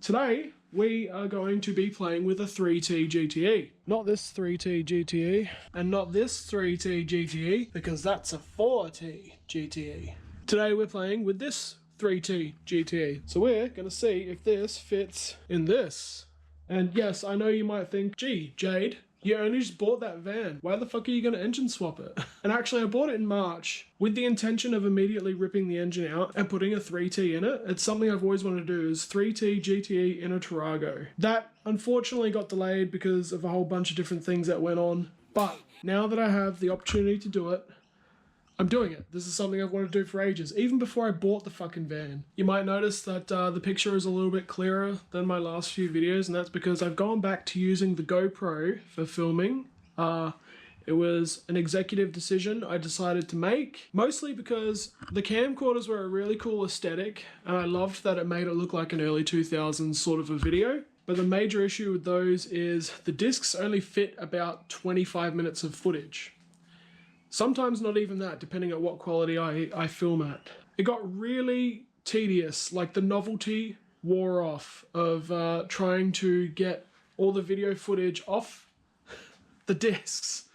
Today, we are going to be playing with a 3T GTE. Not this 3T GTE, and not this 3T GTE, because that's a 4T GTE. Today we're playing with this 3T GTE. So we're going to see if this fits in this. And yes, I know you might think, gee, Jade, you only just bought that van. Why the fuck are you going to engine swap it? And actually, I bought it in March with the intention of immediately ripping the engine out and putting a 3T in it. It's something I've always wanted to do, is 3T GTE in a Tarago. That unfortunately got delayed because of a whole bunch of different things that went on. But now that I have the opportunity to do it, I'm doing it. This is something I've wanted to do for ages, even before I bought the fucking van. You might notice that the picture is a little bit clearer than my last few videos, and that's because I've gone back to using the GoPro for filming. It was an executive decision I decided to make, mostly because the camcorders were a really cool aesthetic, and I loved that it made it look like an early 2000s sort of a video. But the major issue with those is the discs only fit about 25 minutes of footage. Sometimes not even that, depending on what quality I film at. It got really tedious, like the novelty wore off of trying to get all the video footage off the discs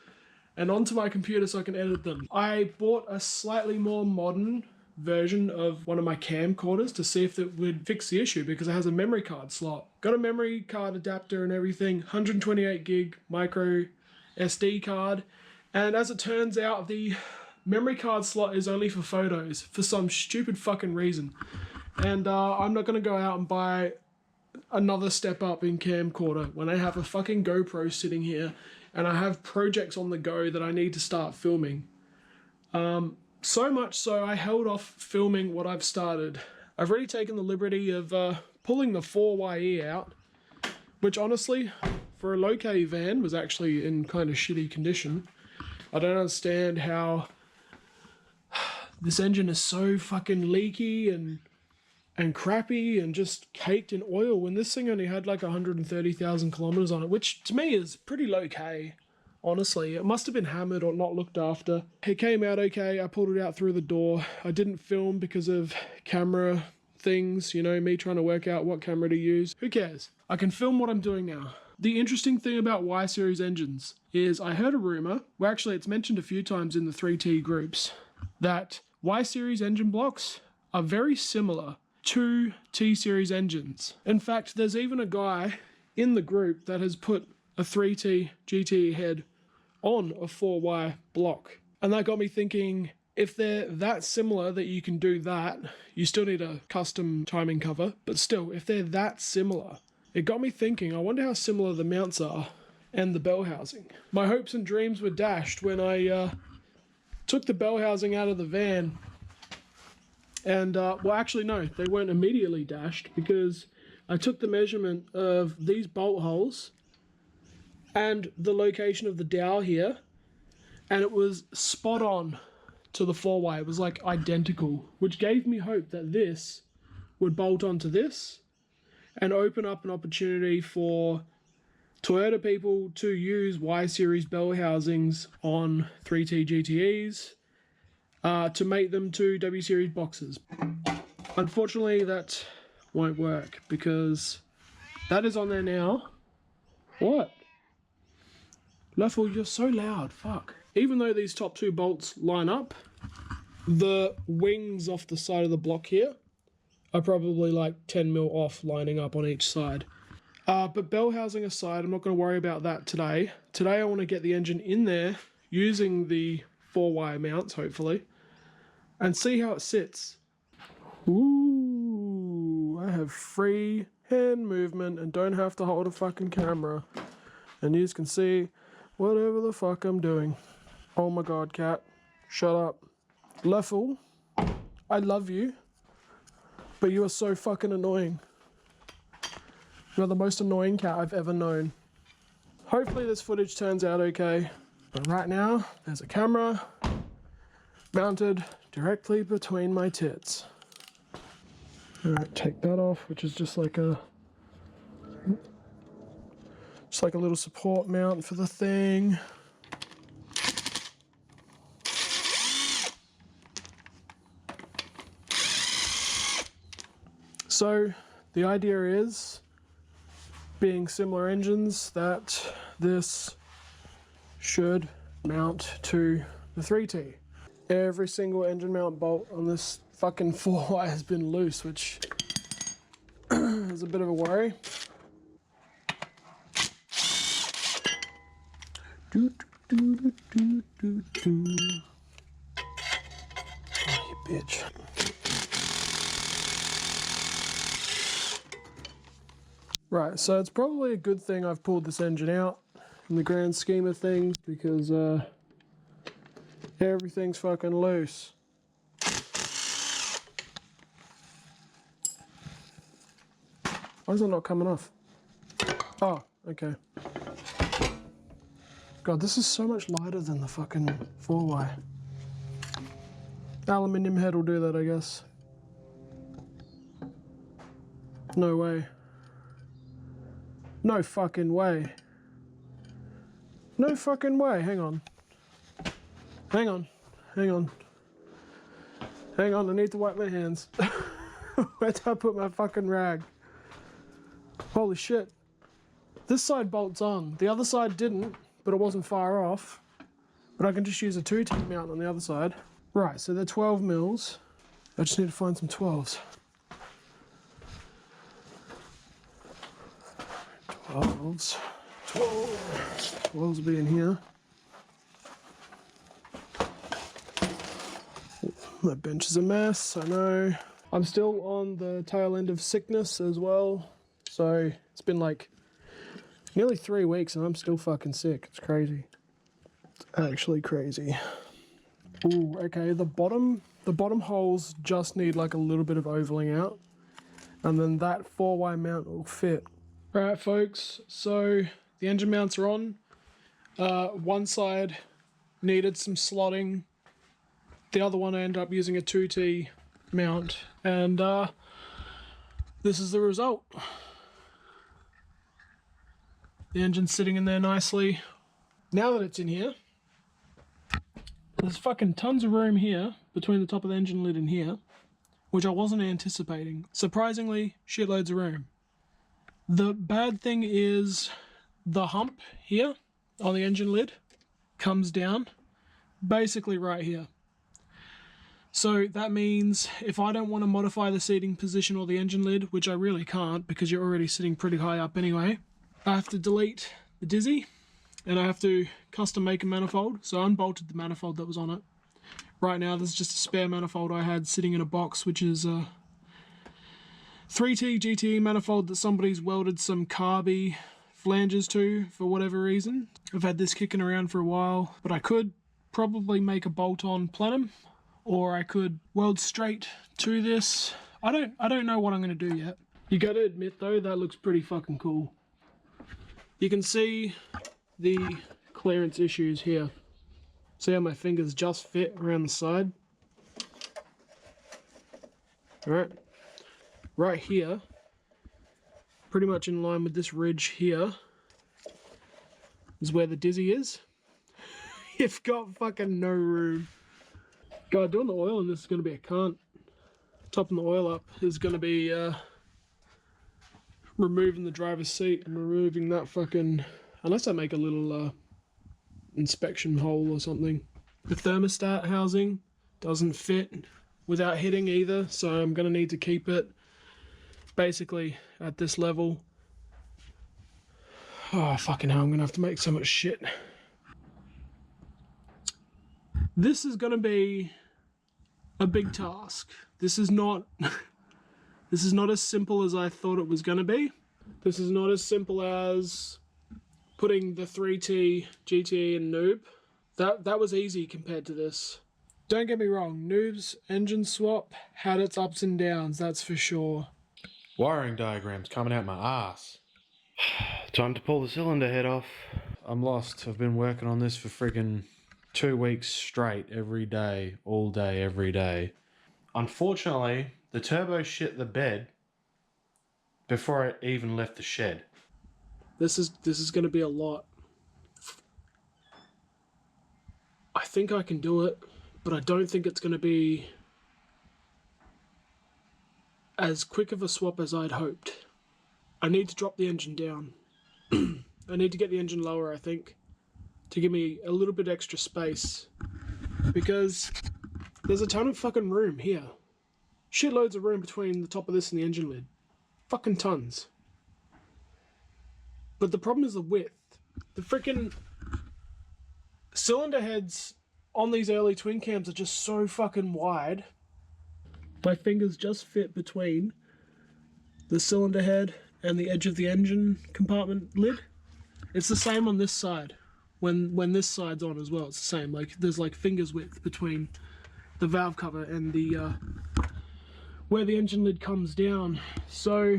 and onto my computer so I can edit them. I bought a slightly more modern version of one of my camcorders to see if it would fix the issue, because it has a memory card slot. Got a memory card adapter and everything, 128 gig micro SD card. And as it turns out, the memory card slot is only for photos for some stupid fucking reason. And I'm not going to go out and buy another step up in camcorder when I have a fucking GoPro sitting here and I have projects on the go that I need to start filming. So much so I held off filming what I've started. I've already taken the liberty of pulling the 4YE out, which honestly, for a low-K van, was actually in kind of shitty condition. I don't understand how this engine is so fucking leaky and crappy and just caked in oil when this thing only had like 130,000 kilometers on it, which to me is pretty low K, honestly. It must have been hammered or not looked after. It came out okay. I pulled it out through the door. I didn't film because of camera things, you know, me trying to work out what camera to use. Who cares? I can film what I'm doing now. The interesting thing about Y-Series engines is I heard a rumor, well actually it's mentioned a few times in the 3T groups, that Y-Series engine blocks are very similar to T-Series engines. In fact, there's even a guy in the group that has put a 3T GTE head on a 4Y block. And that got me thinking, if they're that similar that you can do that, you still need a custom timing cover, but still, if they're that similar, it got me thinking, I wonder how similar the mounts are and the bell housing. My hopes and dreams were dashed when I took the bell housing out of the van. And, well actually no, they weren't immediately dashed, because I took the measurement of these bolt holes and the location of the dowel here, and it was spot on to the 4Y. It was like identical, which gave me hope that this would bolt onto this and open up an opportunity for Toyota people to use Y-Series bell housings on 3T GTEs to make them to W-Series boxes. Unfortunately, that won't work because that is on there now. What? Leffel, you're so loud, fuck. Even though these top two bolts line up, the wings off the side of the block here are probably like 10 mil off lining up on each side. But bell housing aside, I'm not going to worry about that today. Today I want to get the engine in there using the 4Y mounts, hopefully, and see how it sits. Ooh, I have free hand movement and don't have to hold a fucking camera. And you can see whatever the fuck I'm doing. Oh my god, cat. Shut up. Leffel, I love you, but you are so fucking annoying. You're the most annoying cat I've ever known. Hopefully this footage turns out okay, but right now there's a camera mounted directly between my tits. Alright, take that off, which is just like a little support mount for the thing. So the idea is, being similar engines, that this should mount to the 3T. Every single engine mount bolt on this fucking 4Y has been loose, which is a bit of a worry. Oh, you bitch. Right, so it's probably a good thing I've pulled this engine out in the grand scheme of things, because everything's fucking loose. Why is it not coming off? Oh, okay. God, this is so much lighter than the fucking 4Y. Aluminium head will do that, I guess. No way. No fucking way. No fucking way. Hang on. Hang on. Hang on. Hang on, I need to wipe my hands. Where'd I put my fucking rag? Holy shit. This side bolts on. The other side didn't, but it wasn't far off. But I can just use a 2T mount on the other side. Right, so they're 12 mils. I just need to find some 12s. 12s. 12s will be in here. My bench is a mess, I know. I'm still on the tail end of sickness as well. So it's been like nearly 3 weeks and I'm still fucking sick. It's crazy. It's actually crazy. Ooh, okay, the bottom holes just need like a little bit of ovaling out. And then that 4Y mount will fit. Alright folks, so the engine mounts are on. One side needed some slotting. The other one I ended up using a 2T mount. And this is the result. The engine's sitting in there nicely. Now that it's in here, there's fucking tons of room here between the top of the engine lid and here, which I wasn't anticipating. Surprisingly, shitloads of room. The bad thing is the hump here on the engine lid comes down basically right here. So that means if I don't want to modify the seating position or the engine lid, which I really can't because you're already sitting pretty high up anyway, I have to delete the Dizzy and I have to custom make a manifold. So I unbolted the manifold that was on it. Right now there's just a spare manifold I had sitting in a box, which is a 3T GTE manifold that somebody's welded some carby flanges to for whatever reason. I've had this kicking around for a while, but I could probably make a bolt-on plenum, or I could weld straight to this. I don't know what I'm going to do yet. You got to admit though, that looks pretty fucking cool. You can see the clearance issues here. See how my fingers just fit around the side? Alright. Right here, pretty much in line with this ridge here, is where the Dizzy is. You've got fucking no room. God, doing the oil in this is going to be a cunt. Topping the oil up is going to be removing the driver's seat and removing that fucking... Unless I make a little inspection hole or something. The thermostat housing doesn't fit without hitting either, so I'm going to need to keep it basically at this level. Oh, fucking hell, I'm going to have to make so much shit. This is going to be a big task. This is not this is not as simple as I thought it was going to be. This is not as simple as putting the 3T GTE in Noob. That was easy compared to this. Don't get me wrong, Noob's engine swap had its ups and downs, that's for sure. Wiring diagrams coming out my ass. Time to pull the cylinder head off. I'm lost. I've been working on this for friggin' 2 weeks straight, every day, all day, every day. Unfortunately, the turbo shit the bed before it even left the shed. This is going to be a lot. I think I can do it, but I don't think it's going to be as quick of a swap as I'd hoped. I need to drop the engine down. I need to get the engine lower, I think, to give me a little bit extra space. Because there's a ton of fucking room here. Shitloads of room between the top of this and the engine lid. Fucking tons. But the problem is the width. The freaking cylinder heads on these early twin cams are just so fucking wide. My fingers just fit between the cylinder head and the edge of the engine compartment lid. It's the same on this side. When this side's on as well, it's the same. Like there's like fingers width between the valve cover and the where the engine lid comes down. So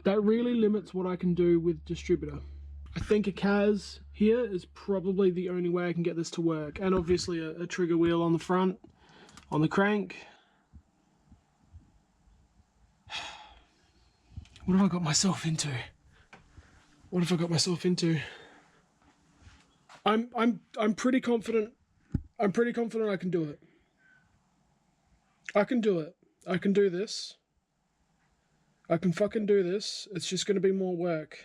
that really limits what I can do with distributor. I think a CAS here is probably the only way I can get this to work. And obviously a trigger wheel on the front, on the crank. What have I got myself into? What have I got myself into? I'm pretty confident. I'm pretty confident I can do it. I can do it. I can do this. I can fucking do this. It's just gonna be more work.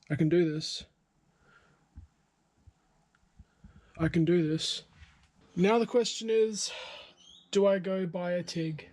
I can do this. I can do this. Now the question is, do I go buy a TIG?